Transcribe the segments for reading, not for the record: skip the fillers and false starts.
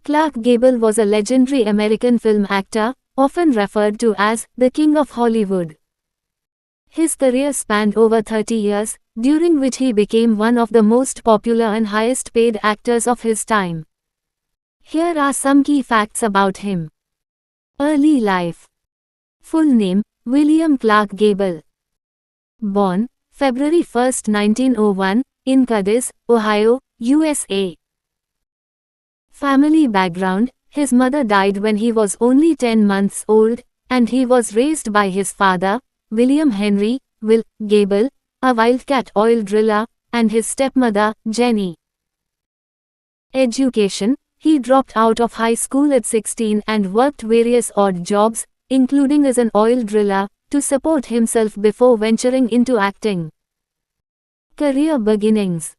Clark Gable was a legendary American film actor, often referred to as the King of Hollywood. His career spanned over 30 years, during which he became one of the most popular and highest-paid actors of his time. Here are some key facts about him. Early life. Full name, William Clark Gable. Born, February 1, 1901, in Cadiz, Ohio, USA. Family background: his mother died when he was only 10 months old, and he was raised by his father, William Henry Will Gable, a wildcat oil driller, and his stepmother, Jenny. Education: he dropped out of high school at 16 and worked various odd jobs, including as an oil driller, to support himself before venturing into acting. Career beginnings.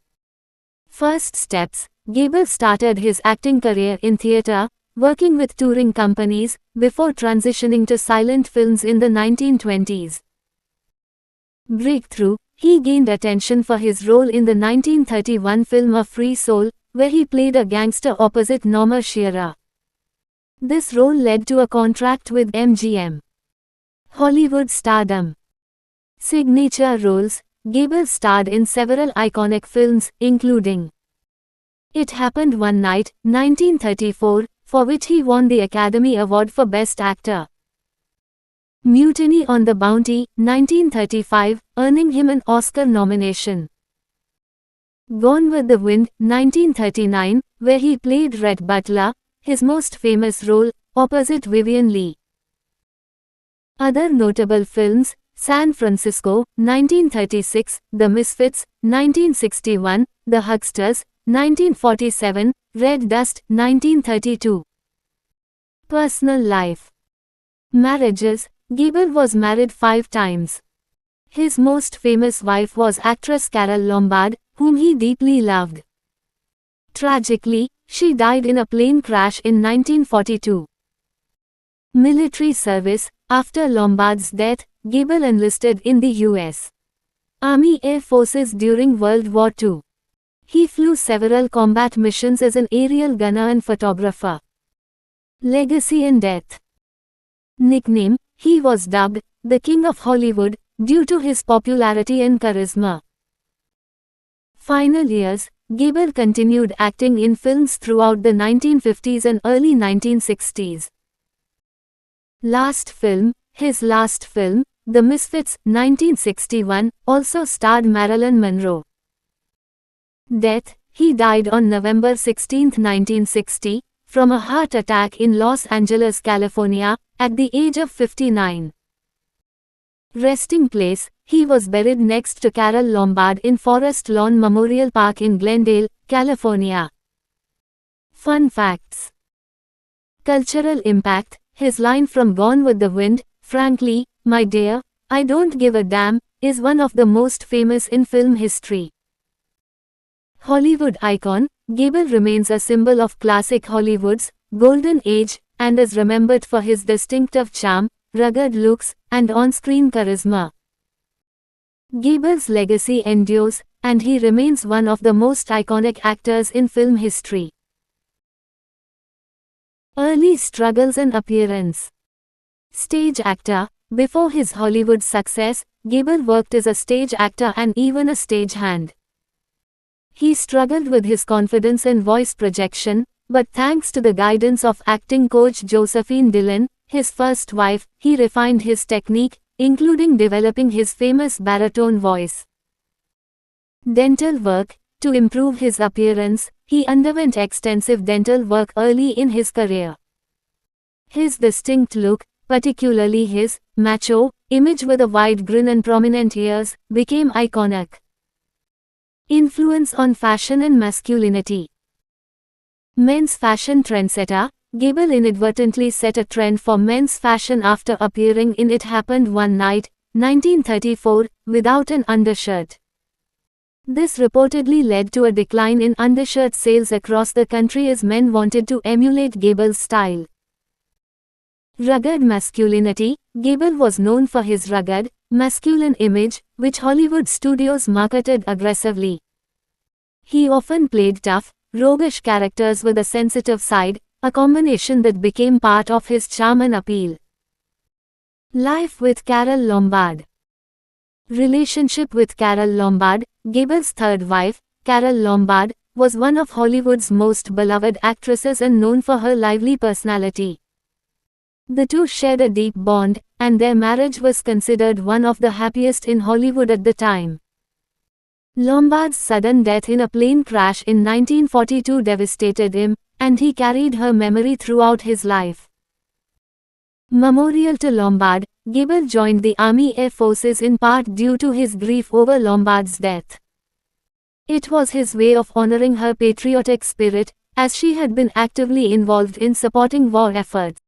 First steps: Gable started his acting career in theater, working with touring companies, before transitioning to silent films in the 1920s. Breakthrough: he gained attention for his role in the 1931 film A Free Soul, where he played a gangster opposite Norma Shearer. This role led to a contract with MGM. Hollywood stardom. Signature roles: Gable starred in several iconic films, including It Happened One Night, 1934, for which he won the Academy Award for Best Actor. Mutiny on the Bounty, 1935, earning him an Oscar nomination. Gone with the Wind, 1939, where he played Rhett Butler, his most famous role, opposite Vivien Leigh. Other notable films: San Francisco, 1936, The Misfits, 1961, The Hucksters, 1947, Red Dust, 1932. Personal life. Marriages: Gable was married 5 times. His most famous wife was actress Carole Lombard, whom he deeply loved. Tragically, she died in a plane crash in 1942. Military service: after Lombard's death, Gable enlisted in the U.S. Army Air Forces during World War II. He flew several combat missions as an aerial gunner and photographer. Legacy and death. Nickname: he was dubbed the King of Hollywood due to his popularity and charisma. Final years: Gable continued acting in films throughout the 1950s and early 1960s. His last film, The Misfits, 1961, also starred Marilyn Monroe. Death: he died on November 16, 1960, from a heart attack in Los Angeles, California, at the age of 59. Resting place: he was buried next to Carole Lombard in Forest Lawn Memorial Park in Glendale, California. Fun facts. Cultural impact: his line from Gone with the Wind, "Frankly, my dear, I don't give a damn," is one of the most famous in film history. Hollywood icon: Gable remains a symbol of classic Hollywood's golden age, and is remembered for his distinctive charm, rugged looks, and on-screen charisma. Gable's legacy endures, and he remains one of the most iconic actors in film history. Early struggles and appearance. Stage actor: before his Hollywood success, Gable worked as a stage actor and even a stagehand. He struggled with his confidence and voice projection, but thanks to the guidance of acting coach Josephine Dillon, his first wife, he refined his technique, including developing his famous baritone voice. Dental work: to improve his appearance, he underwent extensive dental work early in his career. His distinct look, particularly his macho image with a wide grin and prominent ears, became iconic. Influence on fashion and masculinity. Men's fashion trendsetter: Gable inadvertently set a trend for men's fashion after appearing in It Happened One Night, 1934, without an undershirt. This reportedly led to a decline in undershirt sales across the country as men wanted to emulate Gable's style. Rugged masculinity: Gable was known for his rugged, masculine image, which Hollywood studios marketed aggressively. He often played tough, roguish characters with a sensitive side, a combination that became part of his charm and appeal. Life with Carole Lombard. Relationship with Carole Lombard, Gable's third wife, Carole Lombard, was one of Hollywood's most beloved actresses and known for her lively personality. The two shared a deep bond, and their marriage was considered one of the happiest in Hollywood at the time. Lombard's sudden death in a plane crash in 1942 devastated him, and he carried her memory throughout his life. Memorial to Lombard, Gable joined the Army Air Forces in part due to his grief over Lombard's death. It was his way of honoring her patriotic spirit, as she had been actively involved in supporting war efforts.